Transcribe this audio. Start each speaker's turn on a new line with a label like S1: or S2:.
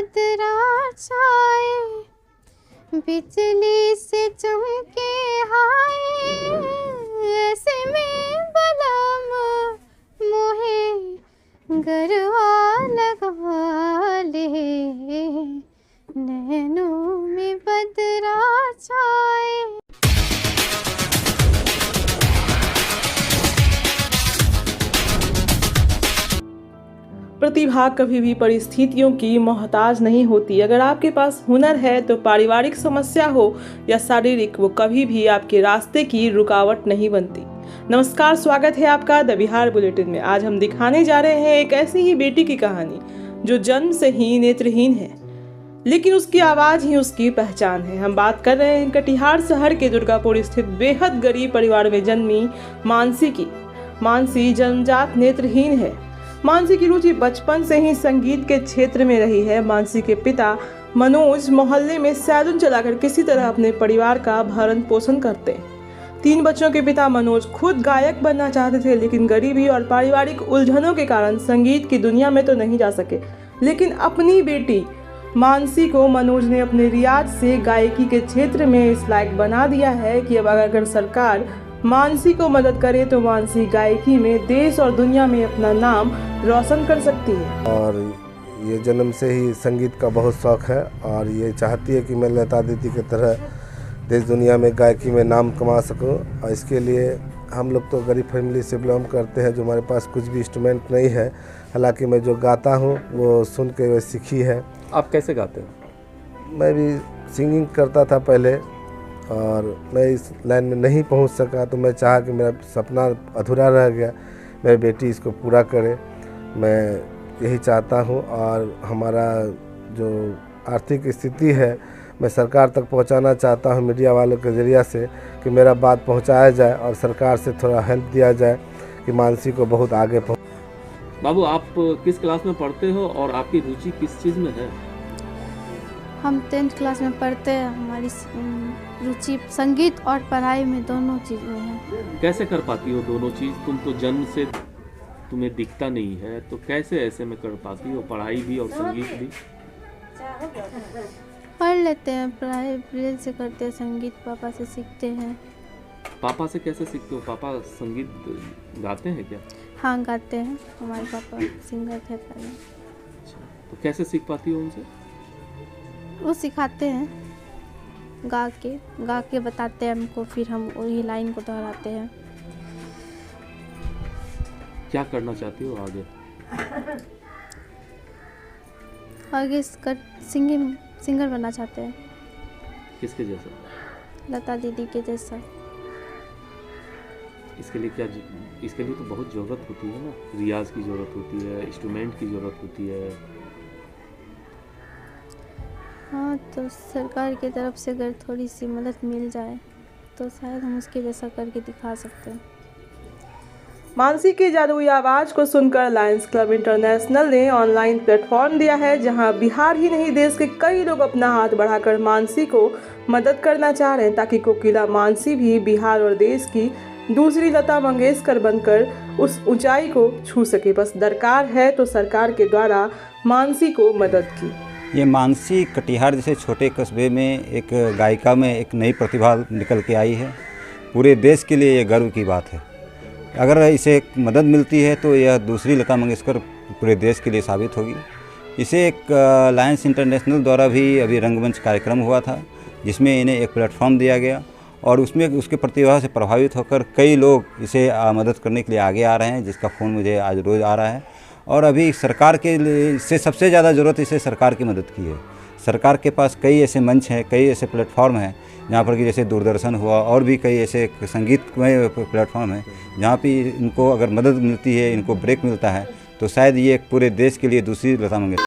S1: बदरा छाए, बिजली से चमके हाय, ऐसे में बलम मोहे गरवा लगा ले, नैनों में बदरा छाए।
S2: प्रतिभा कभी भी परिस्थितियों की मोहताज नहीं होती। अगर आपके पास हुनर है तो पारिवारिक समस्या हो या शारीरिक, वो कभी भी आपके रास्ते की रुकावट नहीं बनती। नमस्कार, स्वागत है आपका द बिहार बुलेटिन में। आज हम दिखाने जा रहे हैं एक ऐसी ही बेटी की कहानी जो जन्म से ही नेत्रहीन है, लेकिन उसकी आवाज़ ही उसकी पहचान है। हम बात कर रहे हैं कटिहार शहर के दुर्गापुर स्थित बेहद गरीब परिवार में जन्मी मानसी की। मानसी जन्मजात नेत्रहीन है। मानसी की रुचि बचपन से ही संगीत के क्षेत्र में रही है। मानसी के पिता मनोज मोहल्ले में सैलून चलाकर किसी तरह अपने परिवार का भरण पोषण करते। 3 बच्चों के पिता मनोज खुद गायक बनना चाहते थे, लेकिन गरीबी और पारिवारिक उलझनों के कारण संगीत की दुनिया में तो नहीं जा सके। लेकिन अपनी बेटी मानसी को मनोज ने अपने रियाज से गायकी के क्षेत्र में इस लायक बना दिया है कि अब अगर सरकार मानसी को मदद करे तो मानसी गायकी में देश और दुनिया में अपना नाम रोशन कर सकती है।
S3: और ये जन्म से ही संगीत का बहुत शौक़ है और ये चाहती है कि मैं लता दीदी की तरह देश दुनिया में गायकी में नाम कमा सकूं। और इसके लिए हम लोग तो गरीब फैमिली से बिलोंग करते हैं, जो हमारे पास कुछ भी इंस्ट्रूमेंट नहीं है। हालांकि मैं जो गाता हूं वो सुन के वे सीखी है।
S4: आप कैसे गाते हो?
S3: मैं भी सिंगिंग करता था पहले, और मैं इस लाइन में नहीं पहुंच सका, तो मैं चाहा कि मेरा सपना अधूरा रह गया, मेरी बेटी इसको पूरा करे। मैं यही चाहता हूं। और हमारा जो आर्थिक स्थिति है मैं सरकार तक पहुंचाना चाहता हूं मीडिया वालों के ज़रिए से, कि मेरा बात पहुंचाया जाए और सरकार से थोड़ा हेल्प दिया जाए कि मानसी को बहुत आगे पहुँच।
S4: बाबू, आप किस क्लास में पढ़ते हो और आपकी रुचि किस चीज़ में है?
S1: हम 10th क्लास में पढ़ते हैं। हमारी रुचि संगीत और पढ़ाई में दोनों चीज़ में है।
S4: कैसे कर पाती हो दोनों चीज़? तुम तो जन्म से तुम्हें दिखता नहीं है, तो कैसे ऐसे में कर पाती हो पढ़ाई भी और संगीत भी?
S1: पढ़ लेते हैं, पढ़ाई ब्रेल से करते हैं, संगीत पापा से सीखते हैं।
S4: पापा से कैसे सीखते हो? पापा संगीत गाते हैं क्या?
S1: हाँ, गाते हैं। हमारे पापा सिंगर थे पहले।
S4: अच्छा, तो कैसे सीख पाती हो उनसे?
S1: वो सिखाते हैं, गा के बताते हैं हमको, फिर हम वही लाइन को दोहराते हैं।
S4: क्या करना चाहती हो आगे?
S1: आगे सिंगर बनना चाहते हैं।
S4: किसके जैसा?
S1: लता दीदी के जैसा।
S4: इसके लिए तो बहुत ज़रूरत होती है ना, रियाज की ज़रूरत होती है, इंस्ट्रूमेंट की ज़रूरत होती है।
S1: हाँ, तो सरकार की तरफ से अगर थोड़ी सी मदद मिल जाए तो शायद हम उसके जैसा करके दिखा सकते हैं।
S2: मानसी की जादुई आवाज़ को सुनकर लायंस क्लब इंटरनेशनल ने ऑनलाइन प्लेटफॉर्म दिया है, जहां बिहार ही नहीं देश के कई लोग अपना हाथ बढ़ाकर मानसी को मदद करना चाह रहे हैं, ताकि कोकिला मानसी भी बिहार और देश की दूसरी लता मंगेशकर बनकर उस ऊंचाई को छू सके। बस दरकार है तो सरकार के द्वारा मानसी को मदद की।
S5: ये मानसी कटिहार जैसे छोटे कस्बे में एक गायिका में एक नई प्रतिभा निकल के आई है। पूरे देश के लिए ये गर्व की बात है। अगर इसे मदद मिलती है तो यह दूसरी लता मंगेशकर पूरे देश के लिए साबित होगी। इसे एक लायंस इंटरनेशनल द्वारा भी अभी रंगमंच कार्यक्रम हुआ था, जिसमें इन्हें एक प्लेटफॉर्म दिया गया और उसमें उसके प्रतिभा से प्रभावित होकर कई लोग इसे मदद करने के लिए आगे आ रहे हैं, जिसका फ़ोन मुझे आज रोज़ आ रहा है। और अभी सरकार के लिए इससे सबसे ज़्यादा ज़रूरत इसे सरकार की मदद की है। सरकार के पास कई ऐसे मंच हैं, कई ऐसे प्लेटफॉर्म हैं जहाँ पर कि जैसे दूरदर्शन हुआ और भी कई ऐसे संगीतमय प्लेटफॉर्म हैं जहाँ पे इनको अगर मदद मिलती है, इनको ब्रेक मिलता है, तो शायद ये पूरे देश के लिए दूसरी लता मंगेशकर